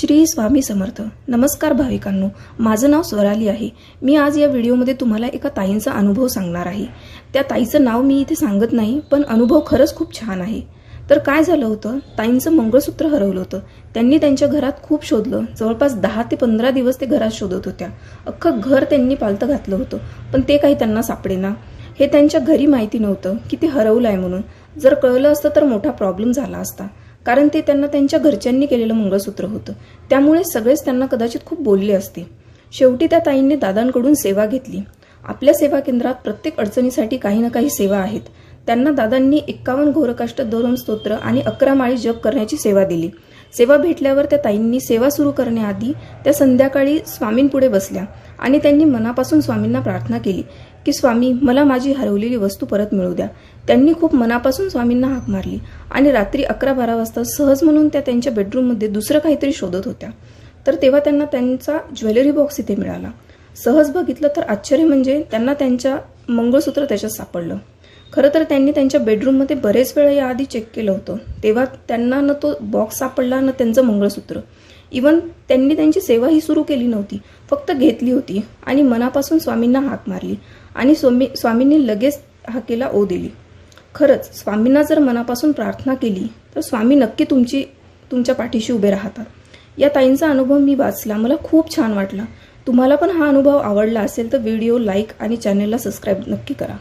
श्री स्वामी समर्थ। नमस्कार भाविकांनो, माझं नाव स्वराली आहे। मी आज या व्हिडिओमध्ये तुम्हाला एका ताईंचा अनुभव सांगणार आहे। त्या ताईचं नाव मी इथे सांगत नाही, पण अनुभव खरंच खूप छान आहे। तर काय झालं होतं, ताईंचं मंगळसूत्र हरवलं होतं। त्यांनी त्यांच्या घरात खूप शोधलं, जवळपास 10 ते 15 दिवस ते घरात शोधत होत्या। अख्खं घर त्यांनी पालतं घातलं होतं, पण ते काही त्यांना सापडेना। हे त्यांच्या घरी माहिती नव्हतं की ते हरवलं आहे म्हणून। जर कळलं असतं तर मोठा प्रॉब्लेम झाला असता, कारण ते त्यांना त्यांच्या घरच्यांनी केलेलं मंगळसूत्र होतं। त्यामुळे सगळेच त्यांना कदाचित खूप बोलले असते। शेवटी त्या ताईंनी दादांकडून सेवा घेतली। आपल्या सेवा केंद्रात प्रत्येक अडचणीसाठी काही ना काही सेवा आहेत। त्यांना दादांनी 51 घोरकाष्ट 2 स्तोत्र आणि 11 माळी जप करण्याची सेवा दिली। सेवा भेटल्यावर त्या ताईंनी सेवा सुरू करण्याआधी त्या संध्याकाळी स्वामींपुढे बसल्या आणि त्यांनी मनापासून स्वामींना प्रार्थना केली की स्वामी, मला माझी हरवलेली वस्तू परत मिळू द्या। त्यांनी खूप मनापासून स्वामींना हाक मारली आणि रात्री 11-12 वाजता सहज म्हणून त्या त्यांच्या बेडरूममध्ये दुसरं काहीतरी शोधत होत्या। तर तेव्हा त्यांना त्यांचा ज्वेलरी बॉक्स इथे मिळाला। सहज बघितलं तर आश्चर्य म्हणजे त्यांना त्यांच्या मंगळसूत्र त्याच्यात सापडलं। खरं तर त्यांनी त्यांच्या बेडरूममध्ये बरेच वेळा याआधी चेक केलं होतं, तेव्हा त्यांना न तो बॉक्स सापडला न त्यांचं मंगळसूत्र। इवन त्यांनी त्यांची सेवाही सुरू केली नव्हती, फक्त घेतली होती आणि मनापासून स्वामींना हाक मारली आणि स्वामींनी लगेच हाकेला ओ दिली। खरंच स्वामींना जर मनापासून प्रार्थना केली तर स्वामी नक्की तुमच्या पाठीशी उभे राहतात। या ताईंचा अनुभव मी वाचला, मला खूप छान वाटला। तुम्हाला पण हा अनुभव आवडला असेल तर व्हिडिओ लाईक आणि चॅनलला सबस्क्राईब नक्की करा।